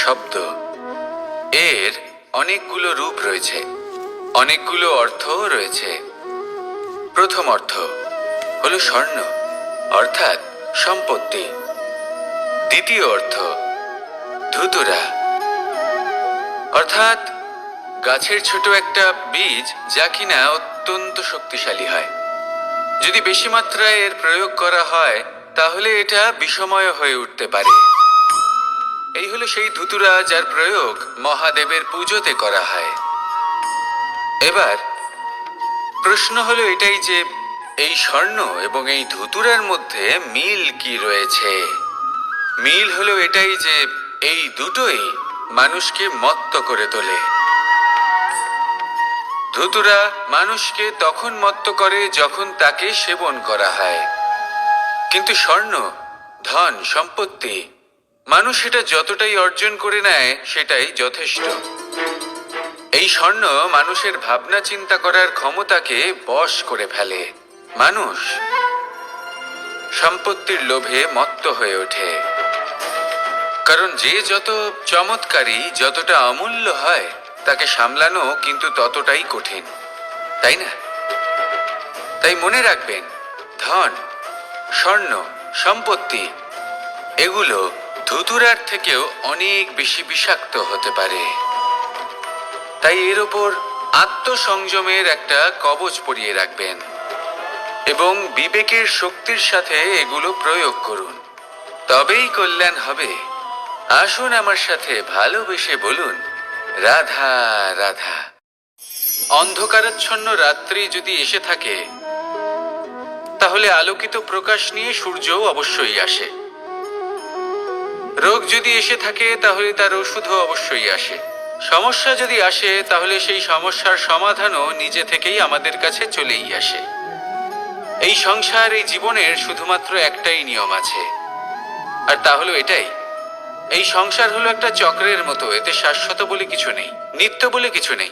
শব্দ। এর অনেকগুলো রূপ রয়েছে, অনেকগুলো অর্থও রয়েছে। প্রথম অর্থ হলো স্বর্ণ, অর্থাৎ সম্পত্তি। দ্বিতীয় অর্থ ধুতুরা, অর্থাৎ গাছের ছোট একটা বীজ, যা কিনা অত্যন্ত শক্তিশালী হয়। যদি বেশি মাত্রায় এর প্রয়োগ করা হয় তাহলে এটা বিষময় হয়ে উঠতে পারে। এই হলো সেই ধুতুরা যার প্রয়োগ মহাদেবের পুজোতে করা হয়। এবার প্রশ্ন হলো এটাই যে এই স্বর্ণ এবং এই ধুতুরার মধ্যে মিল কি রয়েছে। মিল হলো এটাই যে এই দুটোই মানুষকে মত্ত করে তোলে। ধুতুরা মানুষকে তখন মত্ত করে যখন তাকে সেবন করা হয়, কিন্তু স্বর্ণ, ধন সম্পত্তি, মানুষ এটা যতটাই অর্জন করে নেয় সেটাই যথেষ্ট। এই স্বর্ণ মানুষের ভাবনা চিন্তা করার ক্ষমতাকে বশ করে ফেলে। মানুষ সম্পত্তির লোভে মত্ত হয়ে ওঠে, কারণ যে যত চমৎকারী, যতটা অমূল্য হয় তাকে সামলানো কিন্তু ততটাই কঠিন, তাই না? তাই মনে রাখবেন, ধন, স্বর্ণ, সম্পত্তি এগুলো ধুতুরার থেকেও অনেক বেশি বিষাক্ত হতে পারে। তাই এর ওপর আত্মসংযমের একটা কবচ পরিয়ে রাখবেন এবং বিবেকের শক্তির সাথে এগুলো প্রয়োগ করুন, তবেই কল্যাণ হবে। আসুন আমার সাথে ভালোবেসে বলুন, রাধা রাধা। অন্ধকারাচ্ছন্ন রাত্রি যদি এসে থাকে তাহলে আলোকিত প্রকাশ নিয়ে সূর্যও অবশ্যই আসে। রোগ যদি এসে থাকে তাহলে তার ওষুধও অবশ্যই আসে। সমস্যা যদি আসে তাহলে সেই সমস্যার সমাধানও নিজে থেকেই আমাদের কাছে চলেই আসে। এই সংসার, এই জীবনের শুধুমাত্র একটাই নিয়ম আছে, আর তা হলো এটাই, এই সংসার হলো একটা চক্রের মতো। এতে শাশ্বত বলে কিছু নেই, নিত্য বলে কিছু নেই,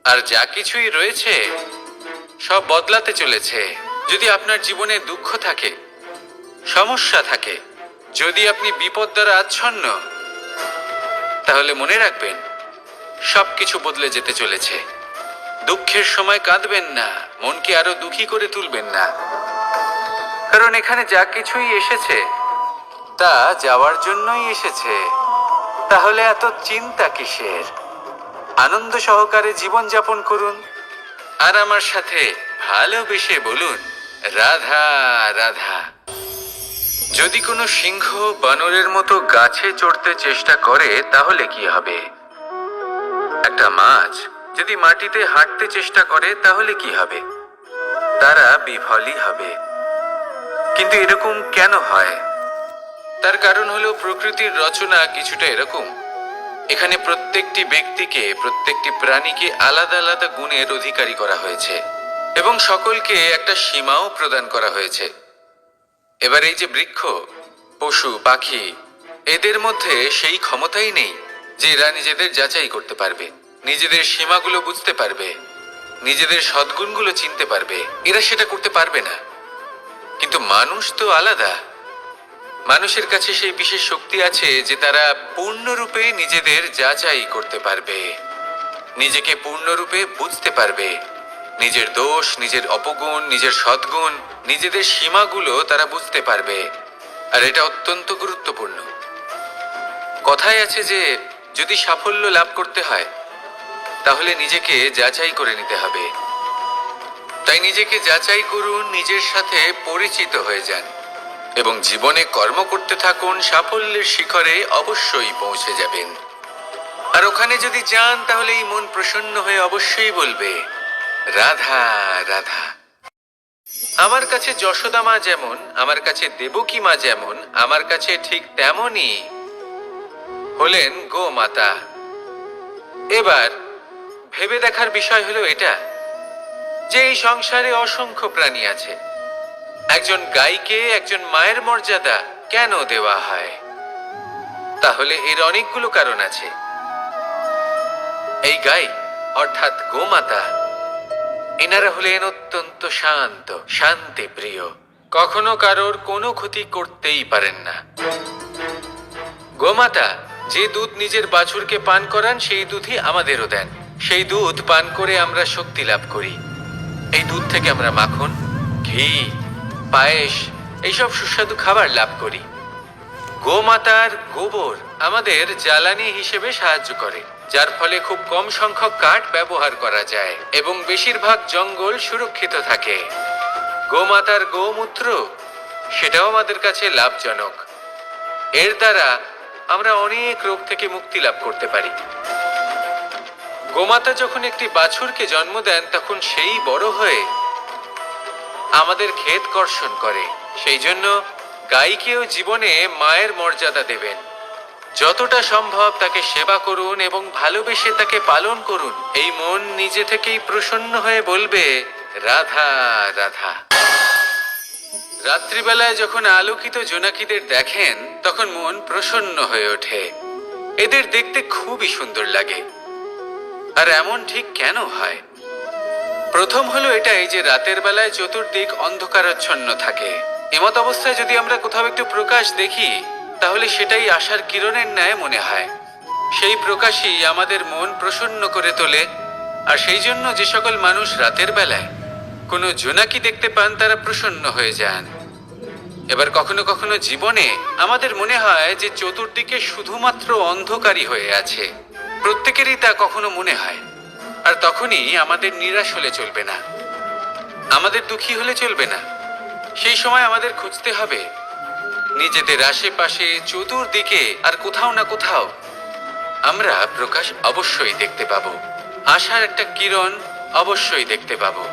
আর যা কিছুই রয়েছে সব বদলাতে চলেছে। যদি আপনার জীবনে দুঃখ থাকে, সমস্যা থাকে, যদি আপনি বিপদ দ্বারা আচ্ছন্ন, তাহলে মনে রাখবেন সবকিছু বদলে যেতে চলেছে। দুঃখের সময় কাঁদবেন না, মনকে আরো দুঃখী করে তুলবেন না, কারণ এখানে যা কিছুই এসেছে তা যাওয়ার জন্যই এসেছে। তাহলে এত চিন্তা কিসের? আনন্দ সহকারে জীবন যাপন করুন আর আমার সাথে ভালোবেসে বলুন, রাধা রাধা। যদি কোনো সিংহ বানরের মতো গাছে চড়তে চেষ্টা করে তাহলে কি হবে? একটা মাছ যদি মাটিতে হাঁটতে চেষ্টা করে তাহলে কি হবে? তারা বিফলই হবে। কিন্তু এরকম কেন হয়? তার কারণ হলো প্রকৃতির রচনা কিছুটা এরকম। এখানে প্রত্যেকটি ব্যক্তিকে, প্রত্যেকটি প্রাণীকে আলাদা আলাদা গুণের অধিকারী করা হয়েছে এবং সকলকে একটা সীমাও প্রদান করা হয়েছে। এবার এই যে বৃক্ষ, পশু, পাখি, এদের মধ্যে সেই ক্ষমতাই নেই যে এরা নিজেদের যাচাই করতে পারবে, নিজেদের সীমাগুলো বুঝতে পারবে, নিজেদের সদ্গুণগুলো চিনতে পারবে। এরা সেটা করতে পারবে না। কিন্তু মানুষ তো আলাদা। মানুষের কাছে সেই বিশেষ শক্তি আছে যে তারা পূর্ণরূপে নিজেদের যাচাই করতে পারবে, নিজেকে পূর্ণরূপে বুঝতে পারবে, নিজের দোষ, নিজের অপগুণ, নিজের সদ্গুণ, নিজেদের সীমাগুলো তারা বুঝতে পারবে। আর এটা অত্যন্ত গুরুত্বপূর্ণ। কথায় আছে যে যদি সাফল্য লাভ করতে হয় তাহলে নিজেকে যাচাই করে নিতে হবে। তাই নিজেকে যাচাই করুন, নিজের সাথে পরিচিত হয়ে যান এবং জীবনে কর্ম করতে থাকুন। সাফল্যের শিখরে অবশ্যই পৌঁছে যাবেন। আর ওখানে যদি যান তাহলে এই মন প্রসন্ন হয়ে অবশ্যই বলবে, রাধা রাধা। আমার কাছে যশোদা মা যেমন, আমার কাছে দেবকী মা যেমন, আমার কাছে ঠিক তেমনই হলেন গোমাতা। এবার ভেবে দেখার বিষয় হলো এটা যে এই সংসারে অসংখ্য প্রাণী আছে। একজন গাইকে একজন মায়ের মর্যাদা কেন দেওয়া হয়? তাহলে এর অনেকগুলো কারণ আছে। এই গাই অর্থাৎ গোমাতা, এনারা হলেন অত্যন্ত শান্ত, শান্তি প্রিয়, কখনো কারোর কোনো ক্ষতি করতেই পারেন না। গোমাতা যে দুধ নিজের বাছুরকে পান করান সেই দুধই আমাদেরও দেন। সেই দুধ পান করে আমরা শক্তি লাভ করি। এই দুধ থেকে আমরা মাখন, ঘি, পায়েস এইসব সুস্বাদু খাবার লাভ করি। গোমাতার গোবর আমাদের জ্বালানি হিসেবে সাহায্য করে, যার ফলে খুব কম সংখ্যক কাঠ ব্যবহার করা যায় এবং বেশিরভাগ জঙ্গল সুরক্ষিত থাকে। গোমাতার গোমূত্র সেটাও আমাদের কাছে লাভজনক। এর দ্বারা আমরা অনেক রোগ থেকে মুক্তি লাভ করতে পারি। গোমাতা যখন একটি বাছুরকে জন্ম দেন তখন সেই বড় হয়ে আমাদের ক্ষেত কর্ষণ করে। সেই জন্য গাইকেও জীবনে মায়ের মর্যাদা দেবেন। যতটা সম্ভব তাকে সেবা করুন এবং ভালোবেসে তাকে পালন করুন। এই মন নিজে থেকেই প্রসন্ন হয়ে বলবে, রাধা রাধা। রাত্রিবেলায় যখন আলোকিত জোনাকিদের দেখেন তখন মন প্রসন্ন হয়ে ওঠে। এদের দেখতে খুবই সুন্দর লাগে। আর এমন ঠিক কেন হয়? প্রথম হলো এটাই যে রাতের বেলায় চতুর্দিক অন্ধকারাচ্ছন্ন থাকে। এমত অবস্থায় যদি আমরা কোথাও একটু প্রকাশ দেখি তাহলে সেটাই আশার কিরণের ন্যায় মনে হয়। সেই প্রকাশই আমাদের মন প্রসন্ন করে তোলে। আর সেই জন্য যে সকল মানুষ রাতের বেলায় কোনো জোনাকি দেখতে পান তারা প্রসন্ন হয়ে যান। এবার কখনো কখনো জীবনে আমাদের মনে হয় যে চতুর্দিকে শুধুমাত্র অন্ধকারই হয়ে আছে। প্রত্যেকেরই তা কখনো মনে হয়। আর তখনই আমাদের নিরাশ হলে চলবে না, আমাদের দুঃখী হলে চলবে না। সেই সময় আমাদের খুঁজতে হবে নিজেদের আশেপাশে চতুর্দিকে আর কোথাও না কোথাও আমরা প্রকাশ অবশ্যই দেখতে পাবো। আশার একটা কিরণ অবশ্যই দেখতে পাবো।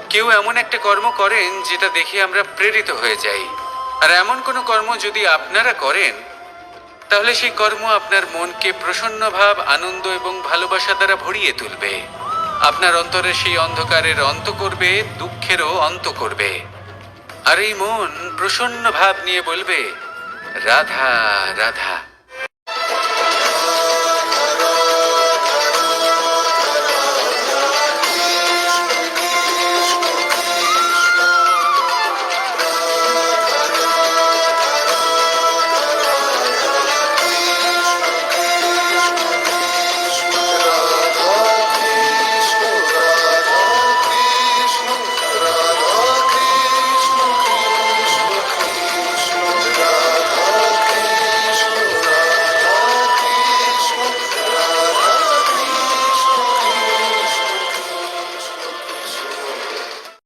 কেউ এমন একটা কর্ম করেন যেটা দেখে আমরা প্রেরিত হয়ে যাই। আর এমন কোনো কর্ম যদি আপনারা করেন তাহলে সেই কর্ম আপনার মনকে প্রসন্ন ভাব, আনন্দ এবং ভালোবাসা দ্বারা ভরিয়ে তুলবে। আপনার অন্তরে সেই অন্ধকারের অন্ত করবে, দুঃখেরও অন্ত করবে। আর এই মন প্রসন্ন ভাব নিয়ে বলবে, রাধা রাধা।